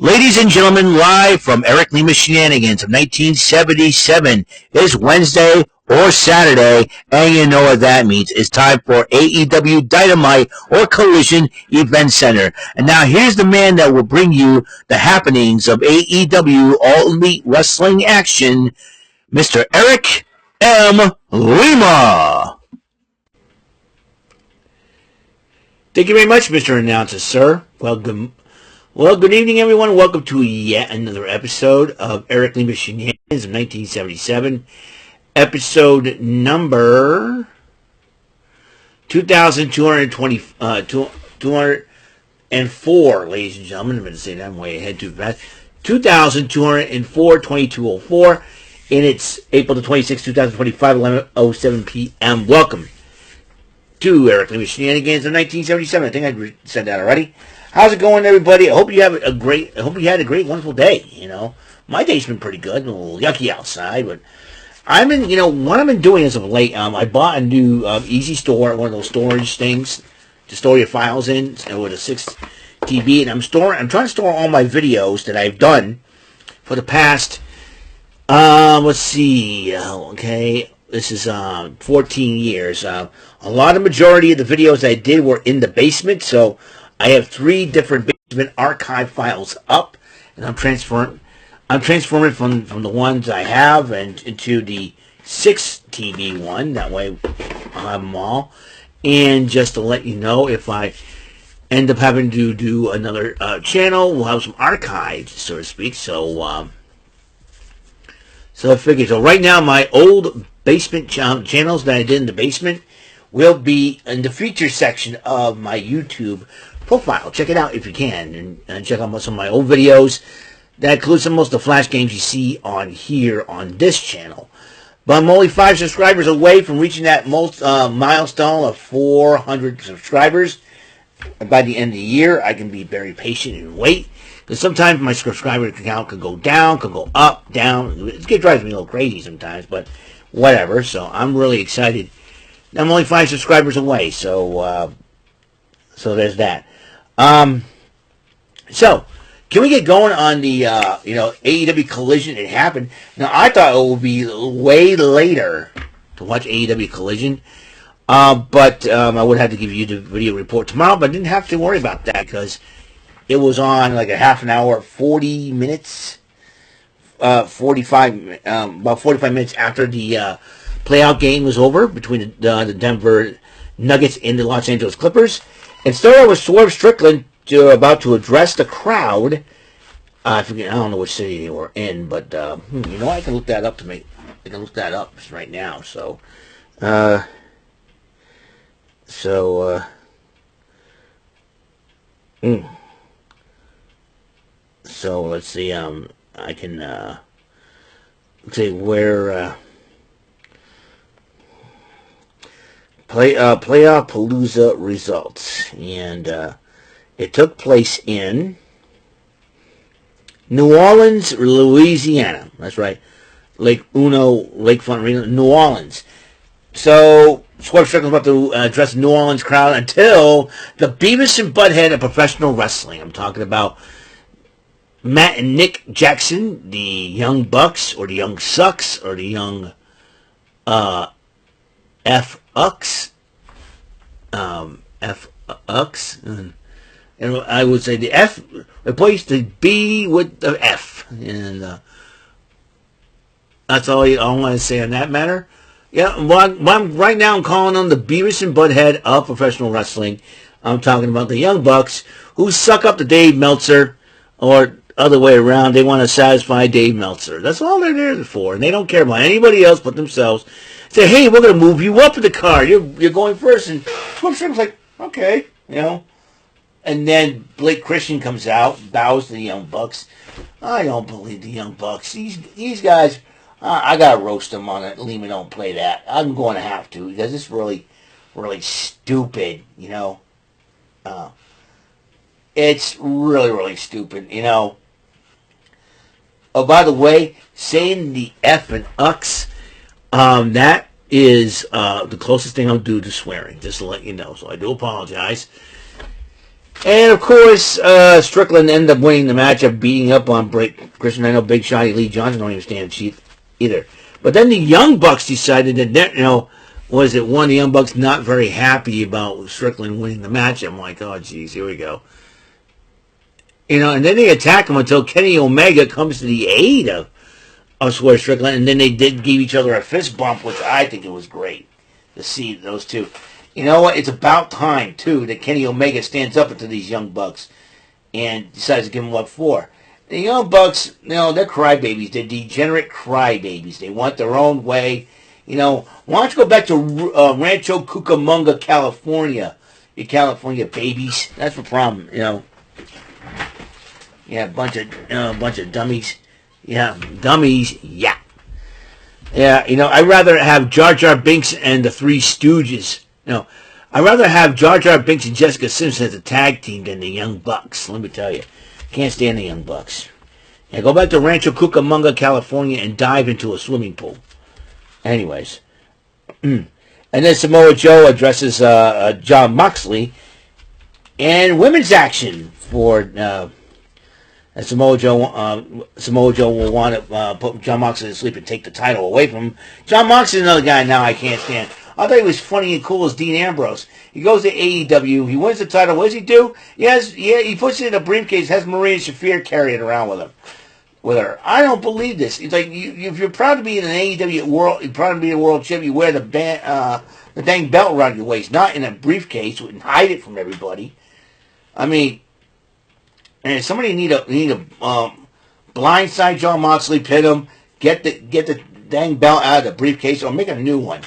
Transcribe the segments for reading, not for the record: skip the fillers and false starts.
Ladies and gentlemen, live from Eric Lima Shenanigans of 1977. It's Wednesday or Saturday, and you know what that means. It's time for AEW Dynamite or Collision Event Center. And now here's the man that will bring you the happenings of AEW All Elite Wrestling action, Mr. Eric M. Lima. Thank you very much, Mr. Announcer, sir. Well, good evening, everyone. Welcome to yet another episode of Eric Lima Shenanigans of 1977. Episode number 2,204, ladies and gentlemen. I'm going to say that I'm way ahead too fast. 2,204, 2204. And it's April the 26th, 2025, 11:07 p.m. Welcome to Eric Lima Shenanigans of 1977. I think I said that already. How's it going, everybody? I hope you had a great, wonderful day. You know, my day's been pretty good. A little yucky outside, but what I've been doing as of late. I bought a new Easy Store, one of those storage things to store your files in, with a 6 TB, and I'm trying to store all my videos that I've done for the past. Let's see. Okay, this is 14 years. A majority of the videos I did were in the basement, so I have 3 different basement archive files up, and I'm transferring from the ones I have and into the 6 TB one. That way I'll have them all. And just to let you know, if I end up having to do another channel, we'll have some archives, so to speak. So I figured. So right now, my old basement channels that I did in the basement will be in the feature section of my YouTube profile. Check it out if you can, and check out some of my old videos. That includes most of the flash games you see on here on this channel. But I'm only 5 subscribers away from reaching that milestone of 400 subscribers. And by the end of the year, I can be very patient and wait, because sometimes my subscriber count could go down, could go up, down. It drives me a little crazy sometimes, but whatever. So I'm really excited. I'm only 5 subscribers away, so there's that. So can we get going on the AEW Collision? It happened. Now I thought it would be way later to watch AEW Collision, but I would have to give you the video report tomorrow. But I didn't have to worry about that because it was on like a half an hour, 40 minutes, about 45 minutes after the playoff game was over between the Denver Nuggets and the Los Angeles Clippers. And started with Swerve Strickland about to address the crowd. I don't know which city they were in, but I can look that up right now. So let's see. I can say where. Playoff-Palooza results, and it took place in New Orleans, Louisiana. That's right, Lakefront Arena, New Orleans. So Swerve Strickland's about to address the New Orleans crowd until the Beavis and Butthead of professional wrestling. I'm talking about Matt and Nick Jackson, the Young Bucks, or the Young Sucks, or the Young F-Ucks, and I would say the F replaced the B with the F, and that's all I want to say on that matter. Yeah, right now I'm calling them the Beavis and Butthead of professional wrestling. I'm talking about the Young Bucks, who suck up to Dave Meltzer, or other way around. They want to satisfy Dave Meltzer. That's all they're there for, and they don't care about anybody else but themselves. Say, hey, we're going to move you up in the card. You're going first. And Swerve's like, okay, And then Blake Christian comes out, bows to the Young Bucks. I don't believe the Young Bucks. These guys, I got to roast them on it. Lima don't play that. I'm going to have to, because it's really, really stupid, It's really, really stupid, Oh, by the way, saying the F and Ucks, that is the closest thing I'll do to swearing, just to let you know. So I do apologize. And of course, Strickland ended up winning the match of beating up on Christian. I know Big Shotty Lee Johnson don't even stand a cheat either. But then the Young Bucks decided that, was it one of the Young Bucks not very happy about Strickland winning the match? I'm like, oh, geez, here we go. And then they attack him until Kenny Omega comes to the aid of Swerve Strickland, and then they did give each other a fist bump, which I think it was great to see those two. You know what? It's about time, too, that Kenny Omega stands up to these Young Bucks and decides to give them what for. The Young Bucks, they're crybabies. They're degenerate crybabies. They want their own way. Why don't you go back to Rancho Cucamonga, California? You California babies. That's the problem, Yeah, a bunch of dummies. Yeah, dummies. Yeah. Yeah, I'd rather have Jar Jar Binks and the Three Stooges. I'd rather have Jar Jar Binks and Jessica Simpson as a tag team than the Young Bucks. Let me tell you. Can't stand the Young Bucks. Yeah, go back to Rancho Cucamonga, California and dive into a swimming pool. Anyways. And then Samoa Joe addresses Jon Moxley. And women's action for... Samoa Joe will want to put Jon Moxley to sleep and take the title away from him. Jon Moxley is another guy now I can't stand. I thought he was funny and cool as Dean Ambrose. He goes to AEW. He wins the title. What does he do? He puts it in a briefcase, has Maria Shafir carry it around with her. I don't believe this. It's like, if you're proud to be in an AEW world, you're proud to be a world champ, you wear the dang belt around your waist, not in a briefcase and hide it from everybody. I mean, and somebody need a blindside Jon Moxley, pin him, get the dang belt out of the briefcase, or make a new one.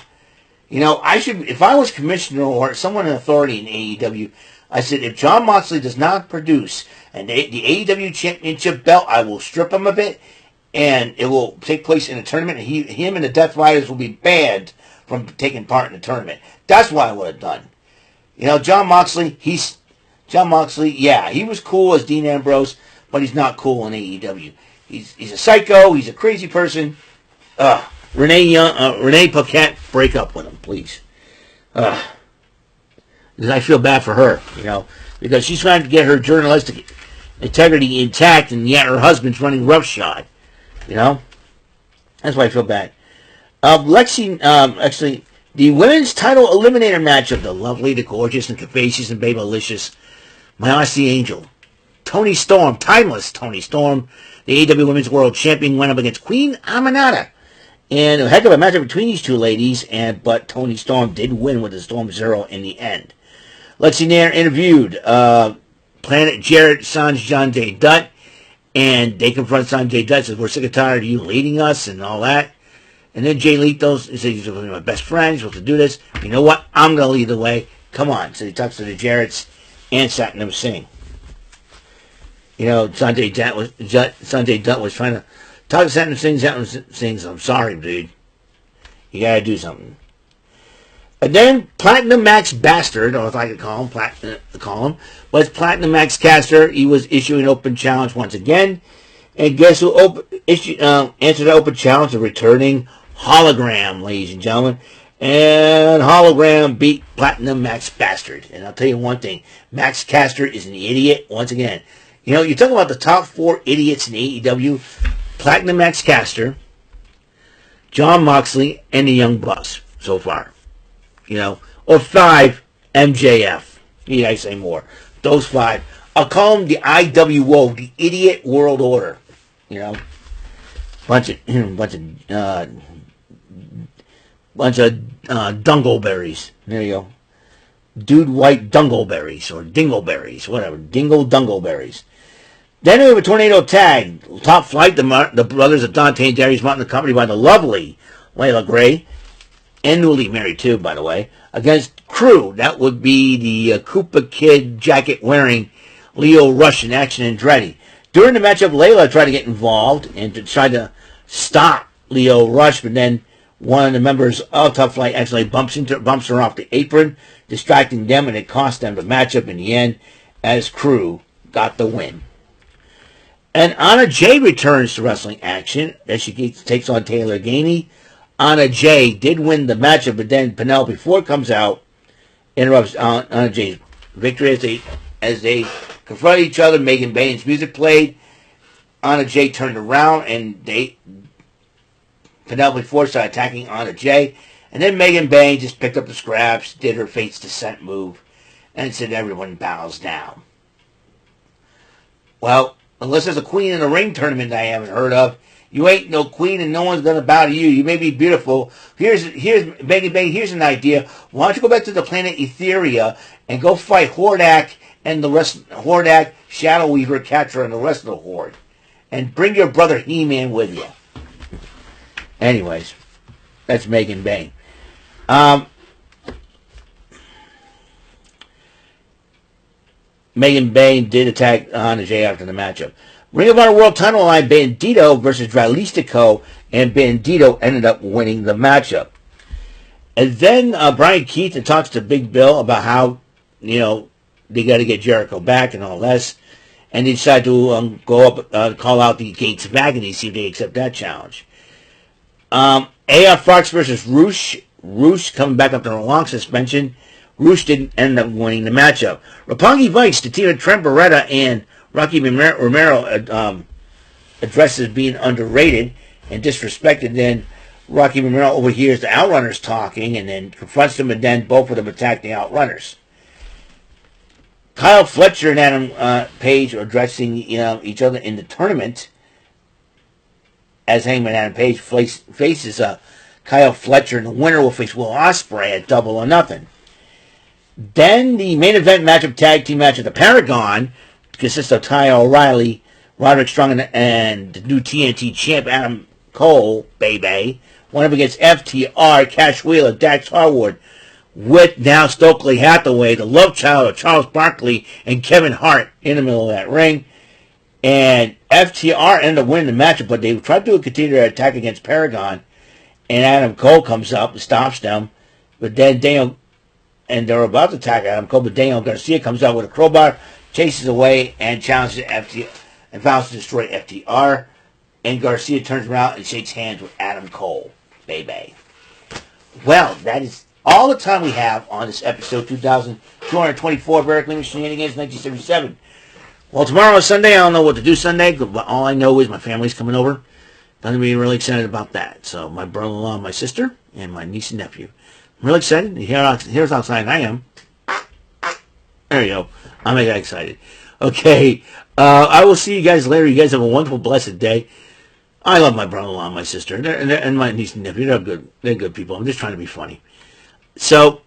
If I was commissioner or someone in authority in AEW, I said, if Jon Moxley does not produce the AEW championship belt, I will strip him of it, and it will take place in a tournament, and him and the Death Riders will be banned from taking part in the tournament. That's what I would have done. Jon Moxley, yeah, he was cool as Dean Ambrose, but he's not cool in AEW. He's a psycho, he's a crazy person. Renee Paquette, break up with him, please. Because I feel bad for her, because she's trying to get her journalistic integrity intact, and yet her husband's running roughshod. That's why I feel bad. Actually, the women's title eliminator match of the lovely, the gorgeous, and capacious, and babylicious, my Aussie Angel, Toni Storm, timeless Toni Storm, the AEW Women's World Champion, went up against Queen Aminata. And a heck of a matchup between these two ladies, but Toni Storm did win with the Storm Zero in the end. Lexi Nair interviewed Planet Jarrett, Sanjay Dutt, and they confront Sanjay Dutt, says, we're sick and tired of you leading us and all that. And then Jay Lethal says, he's one of my best friends, supposed to do this. You know what? I'm going to lead the way. Come on. So he talks to the Jarretts and Satnam Singh. Sanjay Dutt was trying to talk to Satnam Singh. Satnam Singh, I'm sorry, dude. You got to do something. And then Platinum Max Bastard, or if I could call him, was Platinum Max Caster. He was issuing an open challenge once again. And guess who answered the open challenge? The returning Hologram, ladies and gentlemen. And Hologram beat Platinum Max Bastard. And I'll tell you one thing. Max Caster is an idiot once again. You talk about the top 4 idiots in AEW. Platinum Max Caster, Jon Moxley, and the Young Bucks so far. Or 5, MJF. Need I say more? Those 5. I'll call them the IWO, the Idiot World Order. Bunch of dungleberries. There you go. Dude White Dungleberries or Dingleberries, whatever. Dungleberries. Then we have a tornado tag. Top Flight, the brothers of Dante and Darius Martin, accompanied by the lovely Layla Gray, and newly married too, by the way, against Crew. That would be the Koopa Kid jacket-wearing Leo Rush in Action Andretti. During the matchup, Layla tried to get involved and to try to stop Leo Rush, but then one of the members of Top Flight actually bumps her off the apron, distracting them, and it cost them the matchup in the end, as Crew got the win. And Anna Jay returns to wrestling action as she takes on Taylor Gainey. Anna Jay did win the matchup, but then Penelope Ford comes out, interrupts Anna Jay's victory as they confronted each other. Megan Bane's music played. Anna Jay turned around and Penelope Ford started attacking Anna Jay. And then Megan Bane just picked up the scraps, did her Fate's Descent move, and said everyone bows down. Well, unless there's a Queen in the Ring tournament I haven't heard of, you ain't no queen and no one's going to bow to you. You may be beautiful. Here's Megan Bane, here's an idea. Why don't you go back to the planet Etheria and go fight Hordak and the rest, Hordak, Shadow Weaver, Catra, and the rest of the Horde. And bring your brother He-Man with you. Anyways, that's Megan Bane. Megan Bane did attack Anna Jay after the matchup. Ring of Honor World Title line, Bandito versus Dralistico, and Bandito ended up winning the matchup. And then Brian Keith talks to Big Bill about how, they got to get Jericho back and all this. And they decided to go up, call out the Gates of Agony, see if they accept that challenge. AF Fox versus Roosh. Roosh coming back after a long suspension. Roosh didn't end up winning the matchup. Roppongi Vice, the team of Trent Beretta and Rocky Romero addresses being underrated and disrespected. Then Rocky Romero overhears the Outrunners talking and then confronts them, and then both of them attack the Outrunners. Kyle Fletcher and Adam Page are addressing each other in the tournament as Hangman Adam Page faces Kyle Fletcher, and the winner will face Will Ospreay at Double or Nothing. Then the main event matchup, tag team match of the Paragon, consists of Ty O'Reilly, Roderick Strong, and the new TNT champ Adam Cole, Bebe, went up against FTR, Cash Wheeler, Dax Harwood, with now Stokely Hathaway, the love child of Charles Barkley, and Kevin Hart in the middle of that ring. And FTR ended up winning the matchup, but they tried to continue their attack against Paragon, and Adam Cole comes up and stops them. But then they're about to attack Adam Cole, but Daniel Garcia comes out with a crowbar, chases away, and challenges FTR, and vows to destroy FTR. And Garcia turns around and shakes hands with Adam Cole. Baby. Well, that is all the time we have on this episode 2224 of Eric Lima Shenanigans 1977. Well, tomorrow is Sunday. I don't know what to do Sunday, but all I know is my family's coming over. I'm going to be really excited about that. So my brother-in-law, my sister, and my niece and nephew. I'm really excited. Here's how excited I am. There you go. I'm mega excited. Okay. I will see you guys later. You guys have a wonderful, blessed day. I love my brother-in-law and my sister, and my niece and nephew. They're good. They're good people. I'm just trying to be funny. So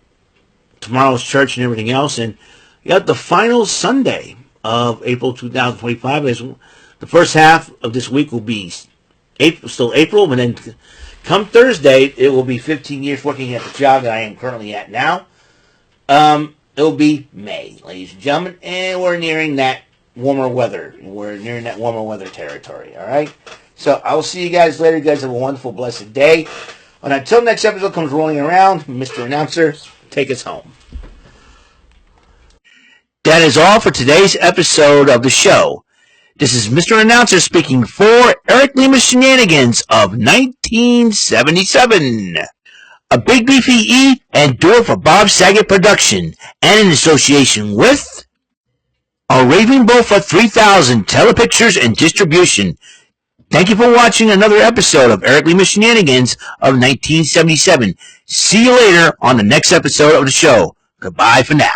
tomorrow's church and everything else, and the final Sunday of April 2025 is the first half of this week will be still April, but then come Thursday it will be 15 years working at the job that I am currently at now. It will be May, ladies and gentlemen, and we're nearing that warmer weather. We're nearing that warmer weather territory. All right. So I will see you guys later. You guys have a wonderful, blessed day. And until next episode comes rolling around, Mr. Announcer, take us home. That is all for today's episode of the show. This is Mr. Announcer speaking for Eric Lima Shenanigans of 1977. A Big Beefy E and do it for Bob Saget production, and in association with a Raving Bull for 3000 Telepictures and Distribution. Thank you for watching another episode of Eric Lima Shenanigans of 1977. See you later on the next episode of the show. Goodbye for now.